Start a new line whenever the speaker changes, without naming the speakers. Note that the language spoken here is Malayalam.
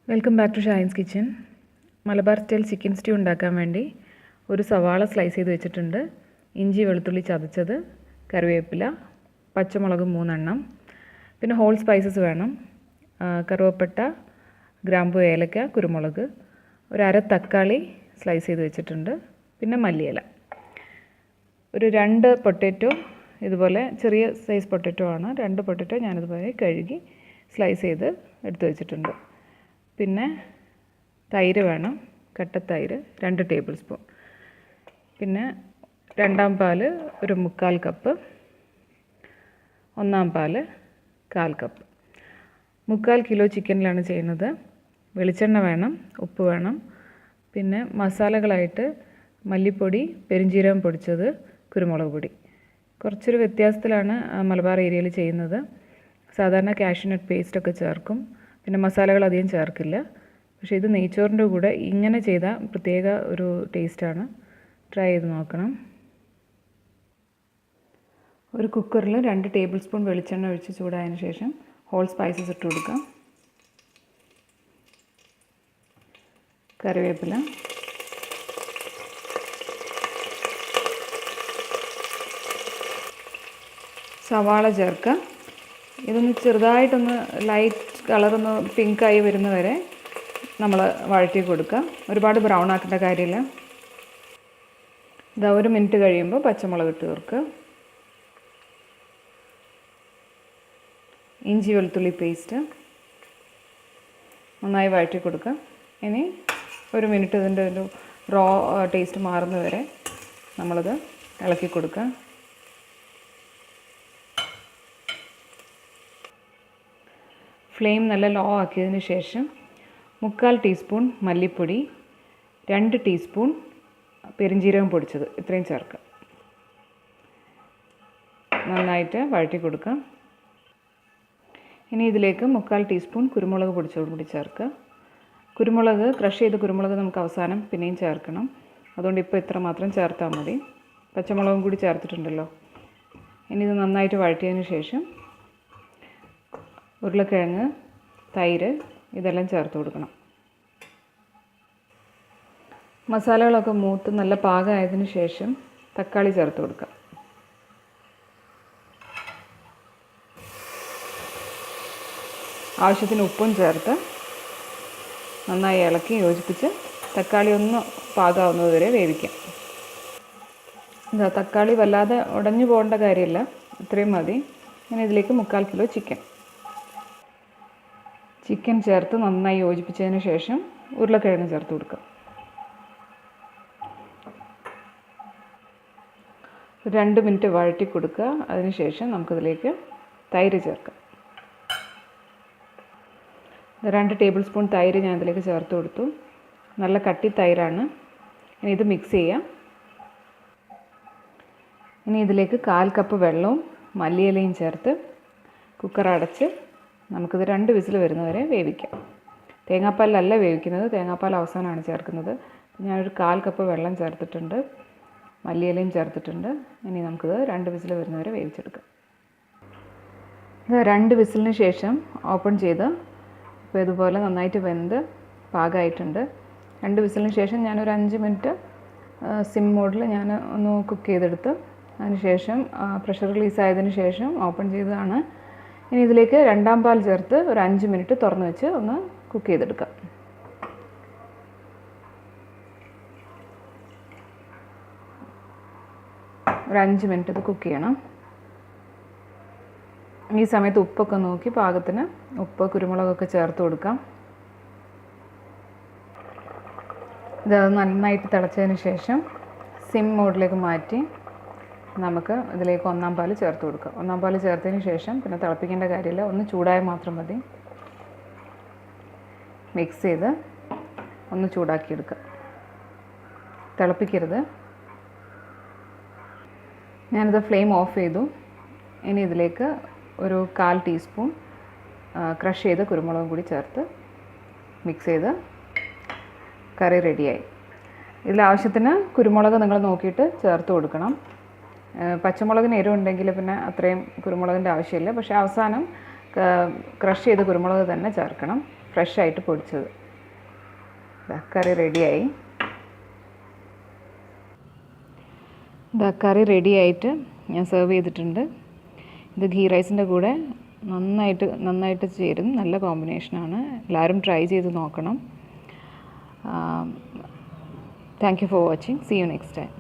Welcome back to Shine's kitchen. Malabar style chicken stew ഉണ്ടാക്കാൻ വേണ്ടി ഒരു സവാള സ്ലൈസ് ചെയ്ത് വെച്ചിട്ടുണ്ട്, ഇഞ്ചി വെളുത്തുള്ളി ചതച്ചത്, കറിവേപ്പില, പച്ചമുളക് 3 എണ്ണം, പിന്നെ ഹോൾ സ്പൈസസ് വേണം, കറുവപ്പട്ട, ഗ്രാമ്പു, ഏലക്ക, കുരുമുളക്, ഒരു അര തക്കാളി സ്ലൈസ് ചെയ്ത് വെച്ചിട്ടുണ്ട്, പിന്നെ മല്ലിയില, ഒരു 2 പൊട്ടാറ്റോ, ഇതുപോലെ ചെറിയ സൈസ് പൊട്ടാറ്റോ ആണ്. 2 പൊട്ടാറ്റോ ഞാനിതുപോലെ കഴുകി സ്ലൈസ് ചെയ്ത് എടുത്ത് വെച്ചിട്ടുണ്ട്. പിന്നെ തൈര് വേണം, കട്ടത്തൈര് 2 ടേബിൾ സ്പൂൺ, പിന്നെ 2ാം പാല് ഒരു 3/4 കപ്പ്, 1ാം പാല് 1/4 കപ്പ്. 3/4 കിലോ ചിക്കനിലാണ് ചെയ്യുന്നത്. വെളിച്ചെണ്ണ വേണം, ഉപ്പ് വേണം, പിന്നെ മസാലകളായിട്ട് മല്ലിപ്പൊടി, പെരുംജീരകം പൊടിച്ചത്, കുരുമുളക് പൊടി. കുറച്ചൊരു വ്യത്യാസത്തിലാണ് മലബാർ ഏരിയയിൽ ചെയ്യുന്നത്. സാധാരണ കാഷ്യൂനട്ട് പേസ്റ്റൊക്കെ ചേർക്കും, പിന്നെ മസാലകൾ അധികം ചേർക്കില്ല. പക്ഷേ ഇത് നെയ്ച്ചോറിൻ്റെ കൂടെ ഇങ്ങനെ ചെയ്താൽ പ്രത്യേക ഒരു ടേസ്റ്റാണ്. ട്രൈ ചെയ്ത് നോക്കണം. ഒരു കുക്കറിൽ 2 ടേബിൾ സ്പൂൺ വെളിച്ചെണ്ണ ഒഴിച്ച് ചൂടായതിന് ശേഷം ഹോൾ സ്പൈസസ് ഇട്ട് കൊടുക്കാം. കറിവേപ്പില, സവാള ചേർക്കാം. ഇതൊന്ന് ചെറുതായിട്ടൊന്ന് ലൈറ്റ് കളറൊന്ന് പിങ്കായി വരുന്നവരെ നമ്മൾ വഴറ്റി കൊടുക്കുക. ഒരുപാട് ബ്രൗൺ ആക്കേണ്ട കാര്യമില്ല. ഇതാ 1 മിനിറ്റ് കഴിയുമ്പോൾ പച്ചമുളക് ഇട്ട് ചേർക്കുക. ഇഞ്ചി വെളുത്തുള്ളി പേസ്റ്റ് നന്നായി വഴറ്റി കൊടുക്കുക. ഇനി 1 മിനിറ്റ് ഇതിൻ്റെ ഒരു റോ ടേസ്റ്റ് മാറുന്നവരെ നമ്മളിത് ഇളക്കി കൊടുക്കുക. ഫ്ലെയിം നല്ല ലോ ആക്കിയതിന് ശേഷം 3/4 ടീസ്പൂൺ മല്ലിപ്പൊടി, 2 ടീസ്പൂൺ പെരുംജീരകം പൊടിച്ചത്, ഇത്രയും ചേർക്കുക. നന്നായിട്ട് വഴറ്റി കൊടുക്കുക. ഇനി ഇതിലേക്ക് 3/4 ടീസ്പൂൺ കുരുമുളക് പൊടിച്ചത് കൂടി ചേർക്കുക. കുരുമുളക്, ക്രഷ് ചെയ്ത കുരുമുളക് നമുക്ക് അവസാനം പിന്നെയും ചേർക്കണം. അതുകൊണ്ട് ഇപ്പോൾ ഇത്ര മാത്രം ചേർത്താൽ മതി. പച്ചമുളകും കൂടി ചേർത്തിട്ടുണ്ടല്ലോ. ഇനി ഇത് നന്നായിട്ട് വഴറ്റിയതിന് ശേഷം ഉരുളക്കിഴങ്ങ്, തൈര് ഇതെല്ലാം ചേർത്ത് കൊടുക്കണം. മസാലകളൊക്കെ മൂത്ത് നല്ല പാകമായതിന് ശേഷം തക്കാളി ചേർത്ത് കൊടുക്കാം. ആവശ്യത്തിന് ഉപ്പും ചേർത്ത് നന്നായി ഇളക്കി യോജിപ്പിച്ച് തക്കാളി ഒന്ന് പാകമാവുന്നത് വരെ വേവിക്കാം. ഇതാ തക്കാളി വല്ലാതെ ഉടഞ്ഞു പോകേണ്ട കാര്യമില്ല, ഇത്രയും മതി. ഇനി ഇതിലേക്ക് 3/4 കിലോ ചിക്കൻ ചേർത്ത് നന്നായി യോജിപ്പിച്ചതിന് ശേഷം ഉരുളക്കിഴങ്ങ് ചേർത്ത് കൊടുക്കുക. 2 മിനിറ്റ് വഴറ്റി കൊടുക്കുക. അതിനുശേഷം നമുക്കിതിലേക്ക് തൈര് ചേർക്കാം. 2 ടേബിൾ സ്പൂൺ തൈര് ഞാൻ ഇതിലേക്ക് ചേർത്ത് കൊടുത്തു. നല്ല കട്ടി തൈരാണ്. ഇനി ഇത് മിക്സ് ചെയ്യാം. ഇനി ഇതിലേക്ക് 1/4 കപ്പ് വെള്ളവും മല്ലിയിലയും ചേർത്ത് കുക്കർ അടച്ച് നമുക്കിത് 2 വിസിൽ വരുന്നവരെ വേവിക്കാം. തേങ്ങാപ്പാലല്ല വേവിക്കുന്നത്, തേങ്ങാപ്പാൽ അവസാനമാണ് ചേർക്കുന്നത്. ഞാനൊരു 1/4 കപ്പ് വെള്ളം ചേർത്തിട്ടുണ്ട്, മല്ലിയിലയും ചേർത്തിട്ടുണ്ട്. ഇനി നമുക്കിത് 2 വിസിൽ വരുന്നവരെ വേവിച്ചെടുക്കാം. ഇത് 2 വിസിലിന് ശേഷം ഓപ്പൺ ചെയ്ത് ഇപ്പോൾ ഇതുപോലെ നന്നായിട്ട് വെന്ത് പാകമായിട്ടുണ്ട്. 2 വിസിലിന് ശേഷം ഞാനൊരു 5 മിനിറ്റ് സിം മോഡിൽ ഞാൻ ഒന്ന് കുക്ക് ചെയ്തെടുത്ത് അതിന് ശേഷം പ്രഷർ റിലീസ് ആയതിന് ശേഷം ഓപ്പൺ ചെയ്തതാണ്. ഇനി ഇതിലേക്ക് 2ാം പാൽ ചേർത്ത് ഒരു 5 മിനിറ്റ് തുറന്ന് വെച്ച് ഒന്ന് കുക്ക് ചെയ്തെടുക്കാം. ഒരു 5 മിനിറ്റ് ഇത് കുക്ക് ചെയ്യണം. ഈ സമയത്ത് ഉപ്പൊക്കെ നോക്കി പാകത്തിന് ഉപ്പ്, കുരുമുളകൊക്കെ ചേർത്ത് കൊടുക്കാം. ഇത് നന്നായിട്ട് തിളച്ചതിന് ശേഷം സിം മോഡിലേക്ക് മാറ്റി നമുക്ക് ഇതിലേക്ക് 1ാം പാൽ ചേർത്ത് കൊടുക്കാം. 1ാം പാൽ ചേർത്തതിന് ശേഷം പിന്നെ തിളപ്പിക്കേണ്ട കാര്യമില്ല, ഒന്ന് ചൂടായാൽ മാത്രം മതി. മിക്സ് ചെയ്ത് ഒന്ന് ചൂടാക്കിയെടുക്കുക, തിളപ്പിക്കരുത്. ഞാനിത് ഫ്ലെയിം ഓഫ് ചെയ്തു. ഇനി ഇതിലേക്ക് ഒരു 1/4 ടീസ്പൂൺ ക്രഷ് ചെയ്ത കുരുമുളകും കൂടി ചേർത്ത് മിക്സ് ചെയ്ത് കറി റെഡിയായി. ഇതിലാവശ്യത്തിന് കുരുമുളക് നിങ്ങൾ നോക്കിയിട്ട് ചേർത്ത് കൊടുക്കണം. പച്ചമുളകിന് എരിവുണ്ടെങ്കിൽ പിന്നെ അത്രയും കുരുമുളകിൻ്റെ ആവശ്യമില്ല. പക്ഷേ അവസാനം ക്രഷ് ചെയ്ത കുരുമുളക് തന്നെ ചേർക്കണം, ഫ്രഷായിട്ട് പൊടിച്ചത്. കറി റെഡിയായി. കറി റെഡിയായിട്ട് ഞാൻ സെർവ് ചെയ്തിട്ടുണ്ട്. ഇത് ഘീ റൈസിൻ്റെ കൂടെ നന്നായിട്ട് ചേരും. നല്ല കോമ്പിനേഷനാണ്. എല്ലാവരും ട്രൈ ചെയ്ത് നോക്കണം. Thank you for watching. See you next time.